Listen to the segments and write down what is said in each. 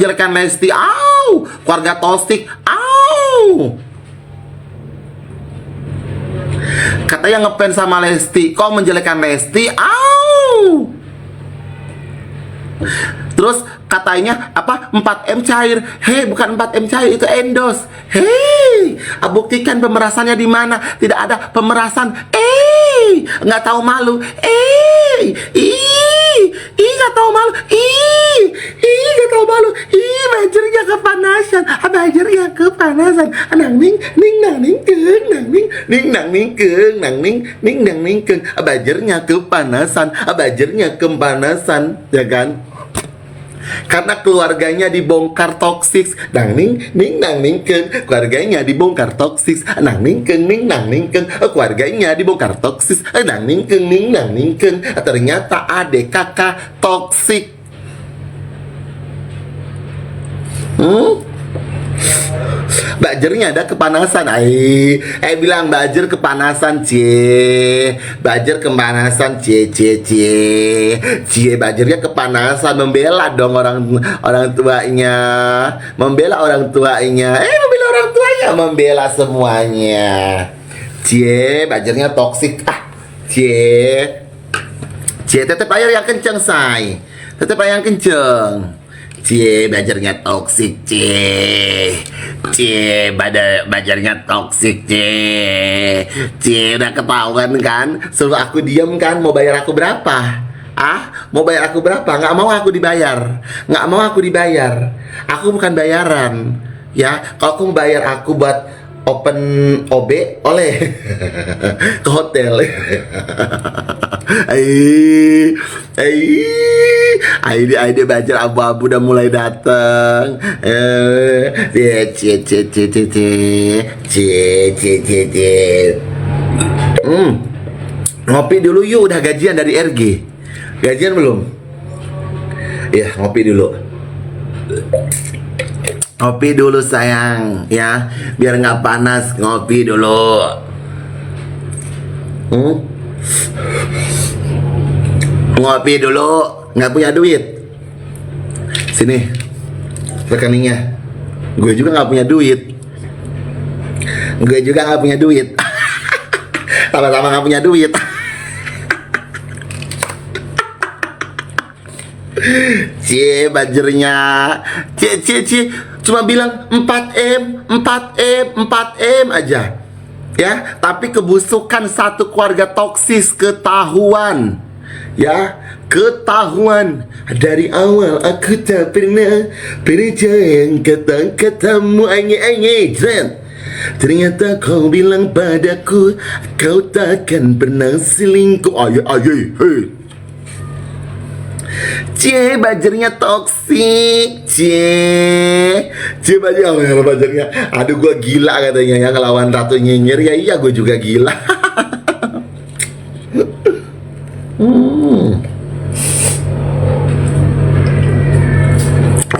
menjelekan Lesti, au, keluarga toksik, au. Katanya ngefans sama Lesti, kok menjelekan Lesti, au. Terus katanya apa 4M cair. Hei, bukan 4M cair, itu endos. Hei, buktikan pemerasannya di mana? Tidak ada pemerasan. Nggak tahu malu. Nggak tahu malu. Nggak tahu malu. Bajernya kepanasan. Bajernya kepanasan. Nang ning ning nang ning keng nang ning ning nang ning keng nang ning ning nang ning keng. Bajernya kepanasan. Bajernya kepanasan, ya kan? Karena keluarganya dibongkar toksik, nang ning ning nang ning keng, keluarganya dibongkar toksik, nang ning keng ning nang ning keng, keluarganya dibongkar toksik, nang ning keng ning nang ning keng. Ternyata adik kakak toksik. Bajernya ada kepanasan. Bilang bajer kepanasan, bajer kepanasan, bajernya kepanasan. Membela dong orang tuanya, membela orang tuanya, membela orang tuanya, membela semuanya. Bajernya toksik. Tetep aja yang kenceng, say. Tetep aja yang kenceng. Bajarnya toksik, bajarnya toksik, udah ketahuan kan? Suruh aku diem kan? Mau bayar aku berapa? Mau bayar aku berapa? Nggak mau aku dibayar. Nggak mau aku dibayar. Aku bukan bayaran. Ya, kalau kamu bayar aku buat open OB, oleh ke hotel. Ide bajar abu-abu udah mulai datang. Ngopi dulu yuk, udah gajian dari RG. Gajian belum? Ya, ngopi dulu. Ngopi dulu sayang, ya, biar nggak panas. Ngopi dulu. Ngopi dulu. Nggak punya duit? Sini rekeningnya. Gue juga nggak punya duit. Gue juga nggak punya duit. Sama-sama nggak punya duit. Bajernya cuma bilang 4M aja, ya, tapi kebusukan satu keluarga toksis ketahuan, ya, ketahuan. Dari awal aku tak pernah percaya kata-katamu ternyata kau bilang padaku kau takkan pernah selingkuh. Bajernya toksik. Bajernya. Aduh, gue gila katanya ya ngelawan Ratu Nyinyir. Ya iya, gue juga gila.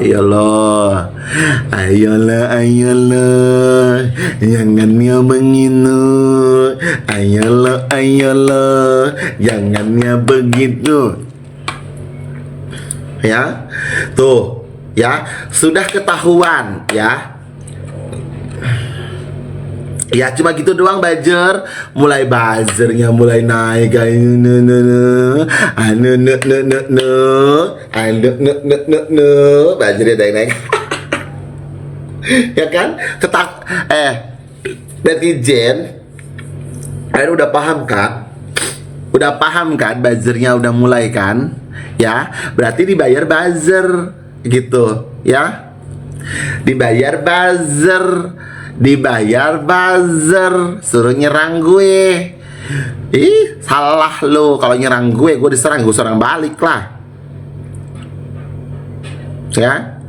Ayolah, jangannya menginut. Ayolah, jangannya begitu. Ya, tuh, ya, sudah ketahuan, ya. Ya, cuma gitu doang bajer. Mulai buzzernya mulai naik. Buzzernya naik. Ya kan? Netizen akhirnya udah paham kan? Udah paham kan? Buzzernya udah mulai kan? Ya, berarti dibayar buzzer gitu, ya. Dibayar buzzer, suruh nyerang gue. Salah lo kalau nyerang gue diserang, gue serang balik lah. Ya.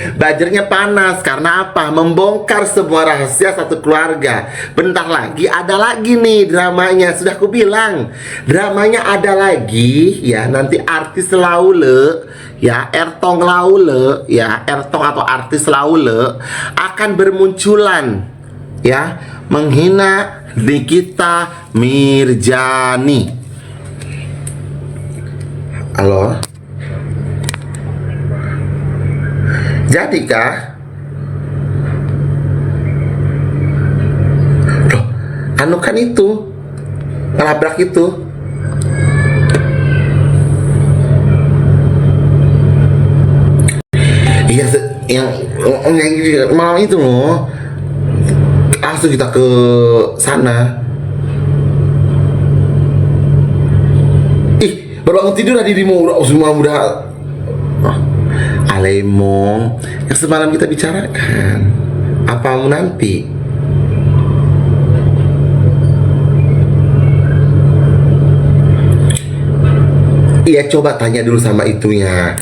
Bajernya panas karena apa? Membongkar semua rahasia satu keluarga. Bentar lagi ada lagi nih dramanya. Sudah aku bilang, dramanya ada lagi, ya. Nanti artis Laule, ya, Ertong Laule, ya, Ertong atau artis Laule akan bermunculan, ya, menghina Nikita Mirjani. Halo. Jadikah? Loh, anu kan itu ngelabrak itu. Iya, yang malam itu loh. Langsung kita ke sana. Ih, baru bangun tidur tadi udah semua udah. Alemong, yang semalam kita bicarakan. Apa mau nanti? Iya, coba tanya dulu sama itunya.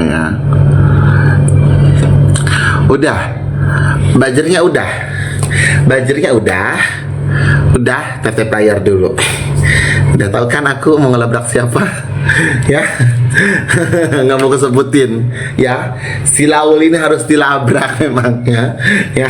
Ya. Udah. Buzzer-nya udah. Buzzer-nya udah, tete player dulu. Udah tahu kan aku mau ngelabrak siapa? Ya. Nggak mau kesebutin ya. Si Laul ini harus dilabrak memang ya. Ya.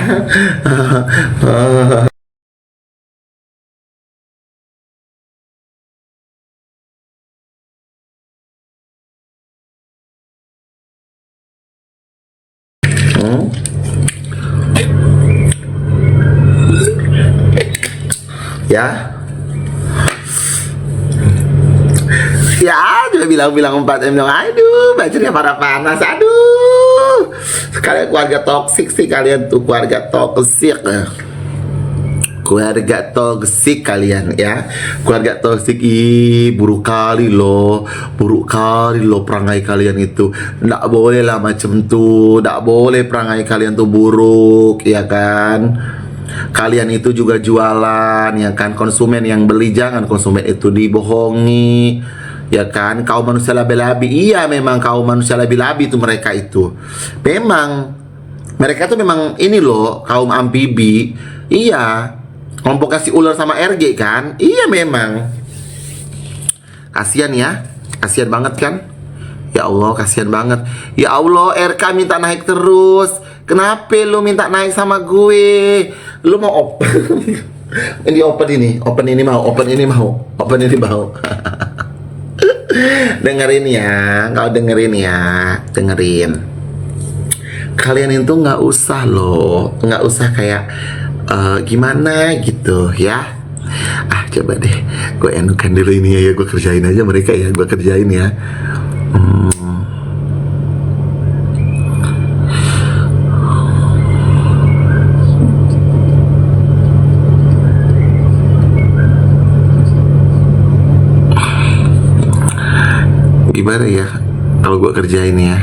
Ya. Ya, juga bilang-bilang 4M dong. Aduh, bajunya pada panas. Aduh. Kalian keluarga toksik sih kalian tuh, keluarga toksik. Keluarga toksik kalian ya. Keluarga toksik, buruk kali loh. Buruk kali loh perangai kalian itu. Nggak boleh lah macam tuh. Nggak boleh perangai kalian tuh buruk, ya kan? Kalian itu juga jualan, ya kan? Konsumen yang beli, jangan konsumen itu dibohongi, ya kan? Kaum manusia labi-labi. Iya, memang kaum manusia labi-labi itu mereka itu. Memang mereka tuh memang ini loh, kaum amfibi. Iya, kelompok kasih ular sama RG kan? Iya memang. Kasian ya, kasian banget kan? Ya Allah, kasian banget. Ya Allah, RK minta naik terus. Kenapa lu minta naik sama gue? Lu mau ini open ini mau, open ini mau. Dengerin ya, kau dengerin ya, dengerin. Kalian itu nggak usah loh, nggak usah kayak gimana gitu ya. Coba deh, gue enukan dulu ini ya, gue kerjain aja mereka ya, gue kerjain ya. gimana ya kalau gue kerjain ya.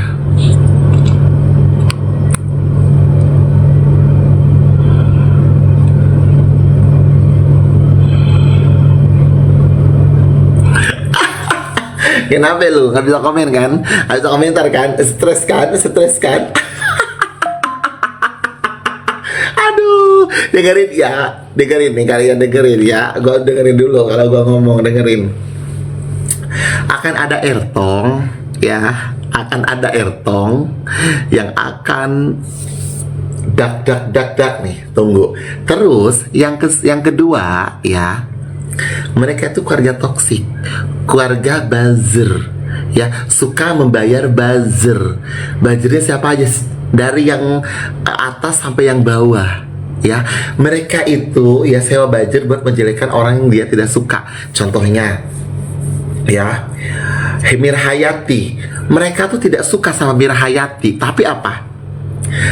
Kenapa lu? Gak bisa komen kan? Gak bisa komentar kan? Stres kan? Stres kan? Aduh, dengerin ya. Dengerin nih, kalian dengerin ya. Gue dengerin dulu kalau gue ngomong, dengerin. Akan ada ertong ya. Akan ada ertong yang akan dak nih. Tunggu. Terus yang kedua ya, mereka itu keluarga toksik, keluarga buzzer, ya, suka membayar buzzer. Buzzernya siapa aja, dari yang atas sampai yang bawah, ya. Mereka itu ya sewa buzzer buat menjelekkan orang yang dia tidak suka. Contohnya, ya, Mira Hayati. Mereka tuh tidak suka sama Mira Hayati, tapi apa?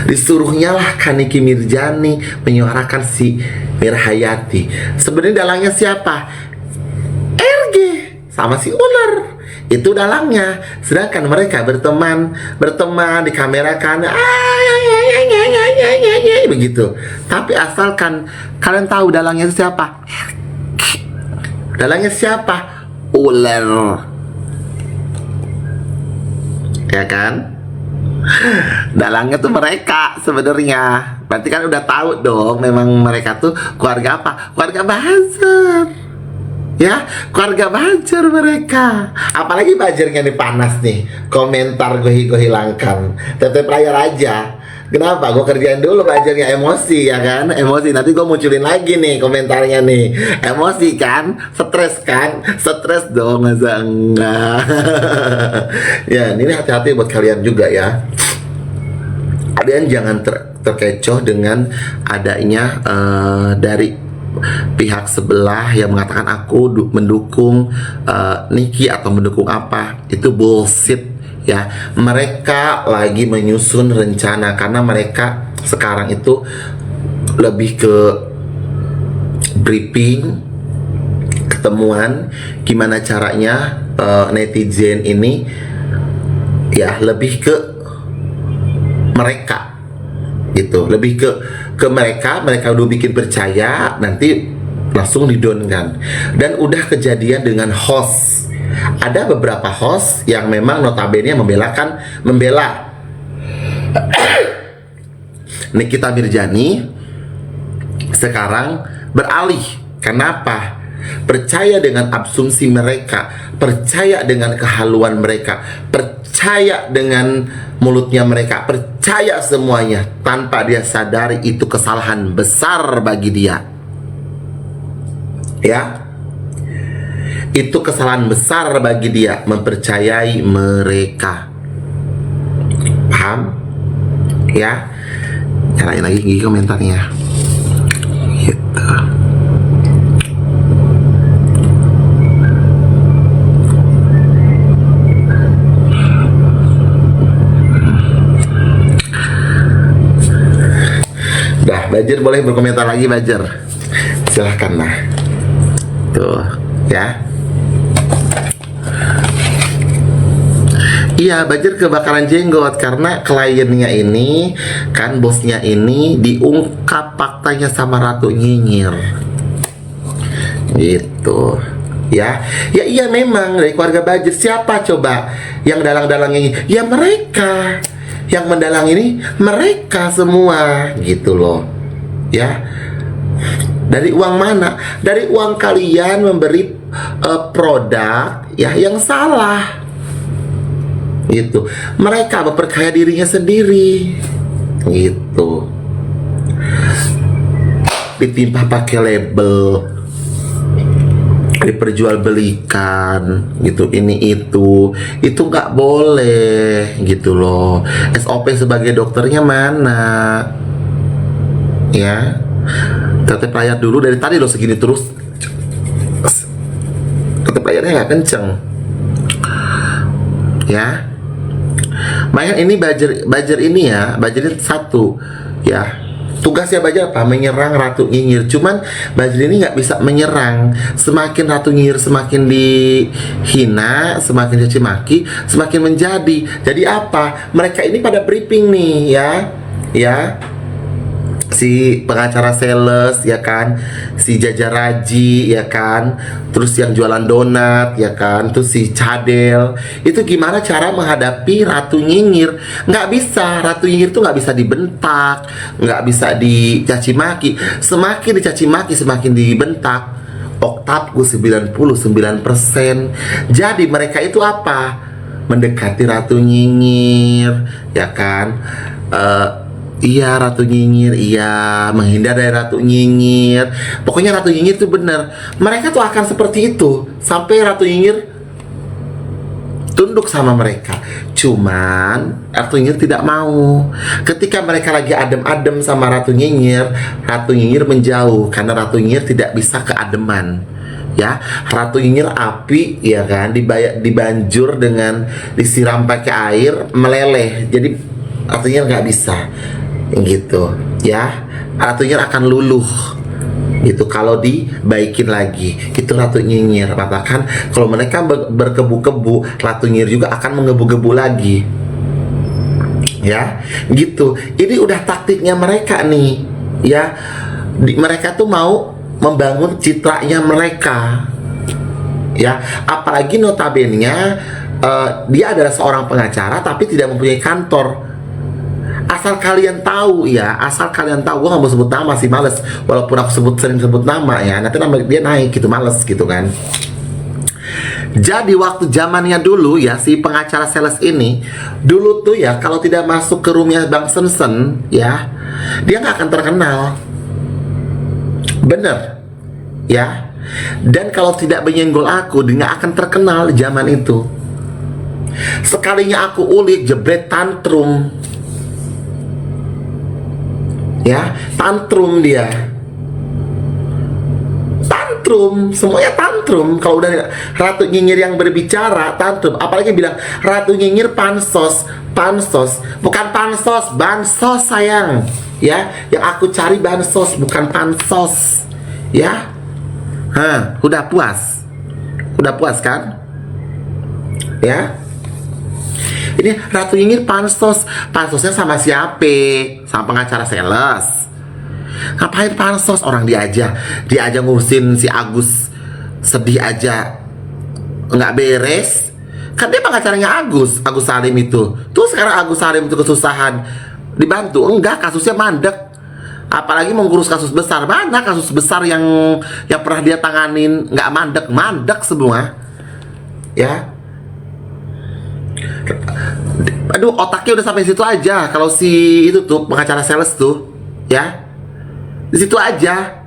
Disuruhnya lah Kaniki Mirjani menyuarakan si Mira Hayati. Sebenarnya dalangnya siapa? RG sama si ular. Itu dalangnya. Sedangkan mereka berteman dikamerakan begitu. Tapi asalkan kalian tahu dalangnya itu siapa? Dalangnya siapa? Ular. Ya kan? Dalangnya tuh mereka sebenarnya. Berarti kan udah tahu dong, memang mereka tuh keluarga apa? Keluarga buzzer. Ya, keluarga buzzer mereka. Apalagi buzzernya nih panas nih. Komentar gue hilangkan. Tetep layar aja. Kenapa? Gue kerjain dulu buzzernya, emosi ya kan? Emosi, nanti gue munculin lagi nih komentarnya nih. Emosi kan? Stres kan? Stres dong, masa enggak? Ya, ini hati-hati buat kalian juga ya. Kalian jangan terkecoh dengan adanya dari pihak sebelah yang mengatakan aku mendukung Niki atau mendukung apa. Itu bullshit. Ya, mereka lagi menyusun rencana karena mereka sekarang itu lebih ke briefing, ketemuan, gimana caranya netizen ini ya lebih ke mereka gitu, lebih ke mereka udah bikin percaya, nanti langsung di-down kan. Dan udah kejadian dengan host. Ada beberapa host yang memang notabene membela Nikita Mirjani sekarang beralih. Kenapa? Percaya dengan asumsi mereka, percaya dengan kehaluan mereka, percaya dengan mulutnya mereka, percaya semuanya tanpa dia sadari itu kesalahan besar bagi dia. Ya, itu kesalahan besar bagi dia mempercayai mereka. Paham? Ya, nyalain lagi gigi komentarnya. Gitu. Dah, Bajer boleh berkomentar lagi, Bajer. Silahkan lah. Tuh, ya. Iya, Bajer kebakaran jenggot karena kliennya ini, kan bosnya ini diungkap faktanya sama Ratu Nyinyir. Gitu. Ya, ya iya memang dari keluarga Bajer. Siapa coba yang dalang-dalang ini? Ya mereka. Yang mendalang ini mereka semua, gitu loh. Ya. Dari uang mana? Dari uang kalian memberi produk ya yang salah. Gitu. Mereka memperkaya dirinya sendiri. Gitu. Ditimpa pakai label, diperjualbelikan gitu, ini itu nggak boleh gitu loh. SOP sebagai dokternya mana? Ya, tetep layar dulu dari tadi loh segini terus. Tetep layarnya nggak kenceng. Ya, Maya ini Bajer ini ya, Bajer ini satu ya. Tugasnya Bajrul apa? Menyerang Ratu Nyinyir. Cuman Bajrul ini nggak bisa menyerang. Semakin Ratu Nyinyir semakin dihina, semakin caci maki, semakin menjadi. Jadi apa? Mereka ini pada briefing nih ya. Si pengacara sales ya kan, si Jaja Raji ya kan, terus yang jualan donat ya kan, terus si Cadel, itu gimana cara menghadapi Ratu Nyinyir. Nggak bisa, Ratu Nyinyir tuh nggak bisa dibentak, nggak bisa dicaci maki. Semakin dicaci maki semakin dibentak. Oktavku 99%. Jadi mereka itu apa? Mendekati Ratu Nyinyir ya kan. Iya, Ratu Nyinyir, iya, menghindar dari Ratu Nyinyir. Pokoknya Ratu Nyinyir itu benar. Mereka tuh akan seperti itu sampai Ratu Nyinyir tunduk sama mereka. Cuman Ratu Nyinyir tidak mau. Ketika mereka lagi adem-adem sama Ratu Nyinyir menjauh karena Ratu Nyinyir tidak bisa keademan. Ya, Ratu Nyinyir api ya kan, dibanjur dengan disiram pakai air meleleh. Jadi Ratu Nyinyir nggak bisa. Gitu ya, Ratu Nyinyir akan luluh itu kalau dibaikin lagi. Itu Ratu Nyinyir. Bahkan kalau mereka berkebu-kebu, Ratu Nyinyir juga akan menggebu-gebu lagi ya, gitu. Ini udah taktiknya mereka nih ya. Mereka tuh mau membangun citranya mereka ya. Apalagi notabene-nya dia adalah seorang pengacara tapi tidak mempunyai kantor. Asal kalian tahu ya, gue gak mau sebut nama sih, males. Walaupun aku sering sebut nama ya, nanti nama dia naik gitu, males gitu kan. Jadi waktu zamannya dulu ya, si pengacara sales ini dulu tuh ya, kalau tidak masuk ke roomnya Bang Sensen ya, dia gak akan terkenal. Bener ya. Dan kalau tidak menyenggol aku, dia gak akan terkenal zaman itu. Sekalinya aku ulik, jebret tantrum ya, tantrum dia. Tantrum, semuanya tantrum. Kalau udah Ratu Nyinyir yang berbicara, tantrum. Apalagi bilang Ratu Nyinyir pansos. Bukan pansos, bansos sayang. Ya, yang aku cari bansos, bukan pansos. Ya. Udah puas. Udah puas kan? Ya. Ini Ratu Nyinyir pansos. Pansosnya sama siapa? Sama pengacara sales. Ngapain pansos? Orang dia aja ngurusin si Agus sedih aja nggak beres. Kan dia pengacaranya Agus Salim itu. Tuh sekarang Agus Salim itu kesusahan, dibantu? Enggak, kasusnya mandek. Apalagi mengurus kasus besar. Mana kasus besar yang pernah dia tanganin nggak mandek semua. Ya. Aduh, otaknya udah sampai situ aja. Kalau si itu tuh pengacara sales tuh, ya, di situ aja.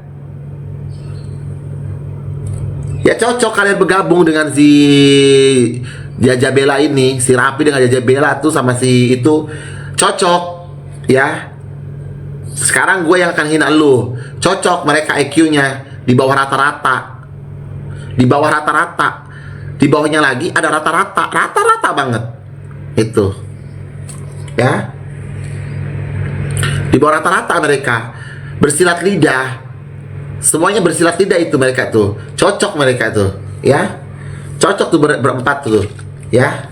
Ya cocok kalian bergabung dengan si Jaja Bella ini, si Rapi dengan Jaja Bella tuh sama si itu cocok, ya. Sekarang gue yang akan hina lu. Cocok mereka IQ-nya di bawah rata-rata. Di bawah rata-rata. Di bawahnya lagi ada rata-rata banget. Itu ya, di bawah rata-rata mereka bersilat lidah, semuanya bersilat lidah itu mereka tuh, cocok mereka tuh ya, cocok tuh berempat tuh ya.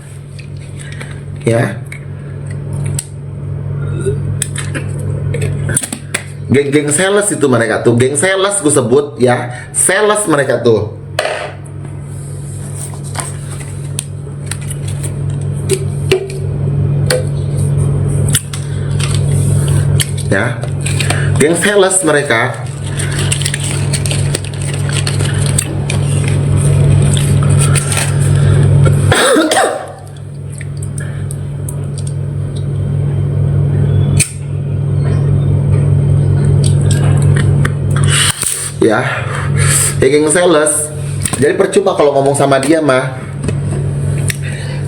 Geng sales itu mereka tuh, geng sales gue sebut ya, sales mereka tuh. Ya, geng sales mereka. Ya, geng sales. Jadi percuma kalau ngomong sama dia mah.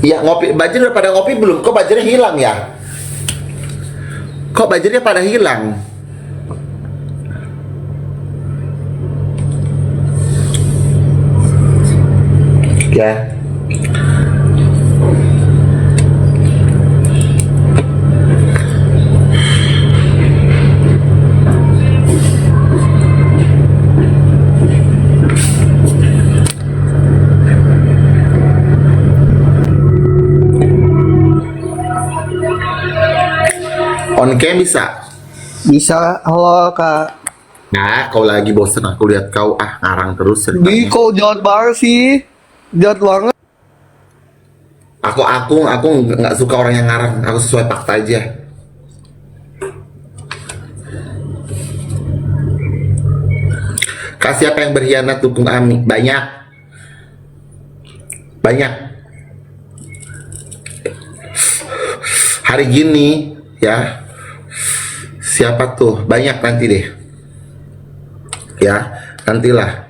Ya ngopi, Bajir udah pada ngopi belum? Kok Bajirnya hilang ya? Kok Bajirnya pada hilang? Ya. On cam bisa. Bisa. Halo Kak. Nah, kau lagi bosen aku lihat kau ngarang terus Di ceritanya. kok jahat banget sih. Jahat banget. Aku nggak suka orang yang ngarang. Aku sesuai fakta aja. Kak, siapa yang berkhianat dukung Ami? Banyak. Banyak. Hari gini ya. Siapa tuh? Banyak nanti deh. Ya, nantilah.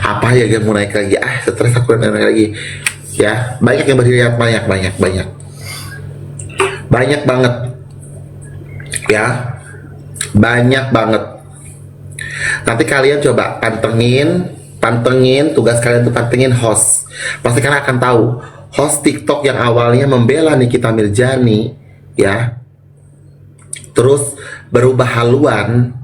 Apa ya yang mau naik lagi? Stres aku naik lagi. Ya, banyak yang berkhianat, banyak banget. Ya, banyak banget. Nanti kalian coba pantengin tugas kalian tuh pantengin host. Pasti kalian akan tahu host TikTok yang awalnya membela Nikita Mirzani, ya, terus berubah haluan.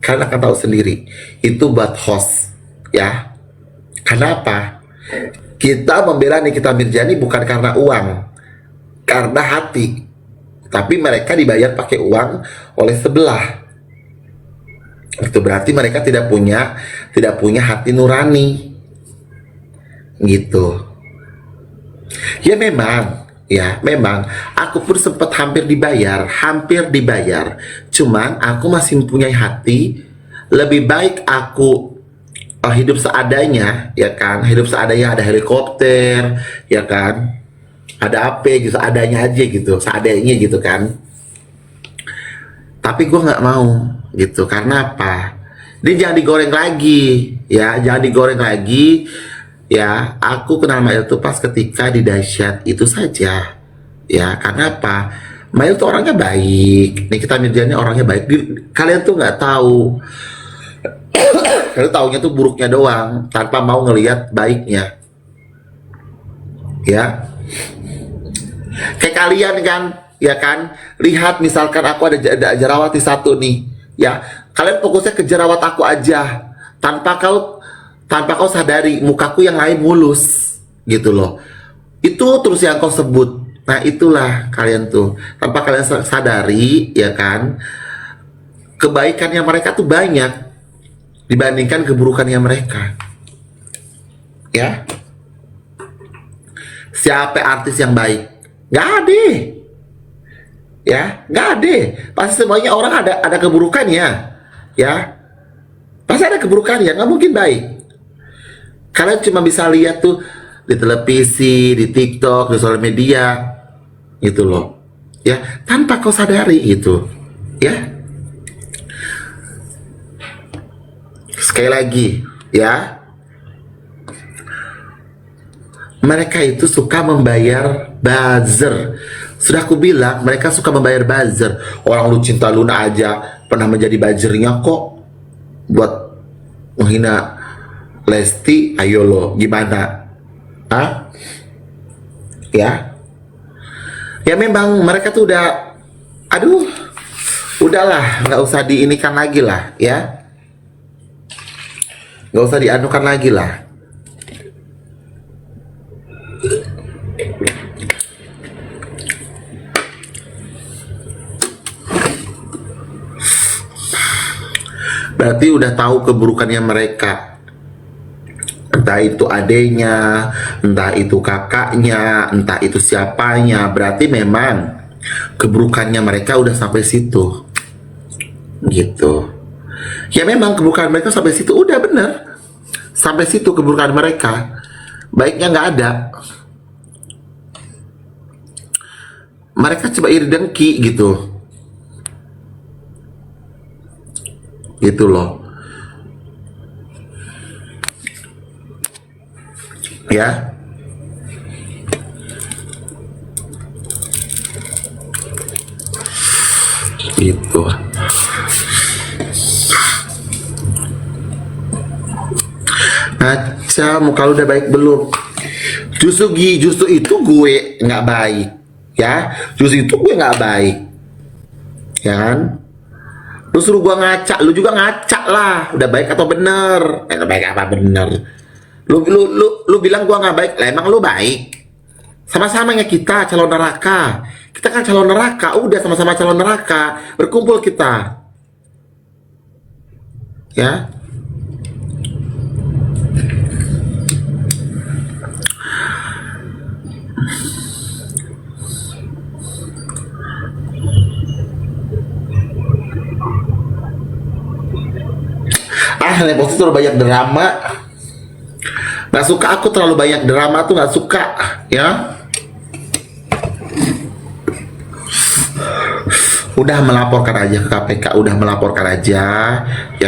Kalian akan tahu sendiri itu buat host, ya. Kenapa? Kita membela Nikita Mirzani bukan karena uang, karena hati. Tapi mereka dibayar pakai uang oleh sebelah. Itu berarti mereka tidak punya hati nurani. Gitu. Ya memang aku pun sempat hampir dibayar. Cuman aku masih mempunyai hati. Lebih baik aku hidup seadanya, ya kan? Hidup seadanya, ada helikopter, ya kan? Ada apa gitu, seadanya aja gitu, seadanya gitu kan. Tapi gue nggak mau gitu, karena apa? Dia jangan digoreng lagi, ya, jangan digoreng lagi. Ya, aku kenal Mail tuh pas ketika di Dahsyat itu saja, ya. Karena apa? Mail tuh orangnya baik, Nikita Mirzani orangnya baik. Kalian tuh nggak tahu, kalian taunya tuh buruknya doang, tanpa mau ngelihat baiknya, ya. Kayak kalian kan, ya kan, lihat misalkan aku ada jerawati satu nih, ya, kalian fokusnya ke jerawat aku aja, tanpa kau sadari mukaku yang lain mulus, gitu loh. Itu terus yang kau sebut. Nah, itulah kalian tuh, tanpa kalian sadari, ya kan, kebaikannya mereka tuh banyak dibandingkan keburukannya mereka, ya. Siapa artis yang baik? Gak ada, ya, gak ada. Pasti semuanya orang ada keburukannya, ya. Pasti ada keburukannya, nggak mungkin baik. Kalian cuma bisa lihat tuh di televisi, di TikTok, di sosial media, gitu loh, ya, tanpa kau sadari itu, ya. Sekali lagi, ya. Mereka itu suka membayar buzzer. Sudah aku bilang, mereka suka membayar buzzer. Orang Lucinta Luna aja pernah menjadi buzzernya kok. Buat menghina Lesti, ayo lo, gimana? Ya. Ya memang mereka tuh udah, udahlah, nggak usah diinikan lagi lah, ya. Nggak usah dianukan lagi lah. Berarti udah tahu keburukannya mereka. Entah itu adenya, entah itu kakaknya, entah itu siapanya. Berarti memang keburukannya mereka udah sampai situ. Gitu. Ya memang keburukan mereka sampai situ. Udah bener. Sampai situ keburukan mereka. Baiknya nggak ada. Mereka coba iri dengki gitu. Gitu loh, ya. Gitu. Aca, muka lu udah baik belum? Justru itu gue nggak baik, ya. Justru itu gue nggak baik, ya kan? Lu suruh gua ngaca, lu juga ngaca lah. Udah baik atau bener? Baik apa bener? Lu bilang gua nggak baik, lah emang lu baik? Sama-sama ya kita calon neraka. Kita kan calon neraka, udah sama-sama calon neraka. Berkumpul kita. Ya. Leposti terlalu banyak drama. Nggak suka, aku terlalu banyak drama tuh nggak suka, ya. Udah melaporkan aja ke KPK, udah melaporkan aja. Ya